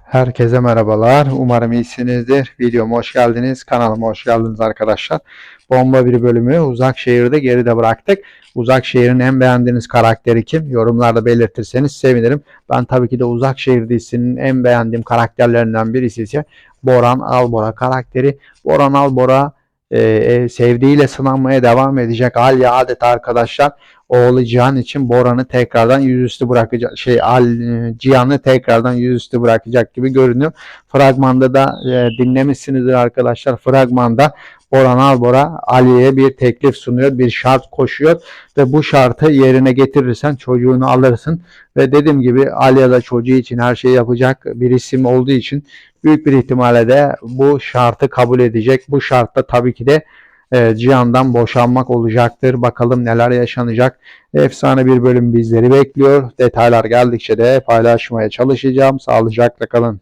Herkese merhabalar. Umarım iyisinizdir. Videoma hoş geldiniz. Kanalıma hoş geldiniz arkadaşlar. Bomba bir bölümü Uzakşehir'de geride bıraktık. Uzakşehir'in en beğendiğiniz karakteri kim? Yorumlarda belirtirseniz sevinirim. Ben tabii ki de Uzakşehir dizisinin en beğendiğim karakterlerinden birisi ise Boran Albora karakteri. Boran Albora sevdiğiyle sınanmaya devam edecek. Alya adeta arkadaşlar oğlu Cihan için Boran'ı tekrardan yüzüstü bırakacak Cihan'ı tekrardan yüzüstü bırakacak gibi görünüyor. Fragmanda da dinlemişsinizdir arkadaşlar. Fragmanda Boran Albora Ali'ye bir teklif sunuyor, bir şart koşuyor ve bu şartı yerine getirirsen çocuğunu alırsın ve dediğim gibi Aliye da çocuğu için her şeyi yapacak bir isim olduğu için büyük bir ihtimalle de bu şartı kabul edecek. Bu şartta tabii ki de Cihan'dan boşanmak olacaktır. Bakalım neler yaşanacak. Efsane bir bölüm bizleri bekliyor. Detaylar geldikçe de paylaşmaya çalışacağım. Sağlıcakla kalın.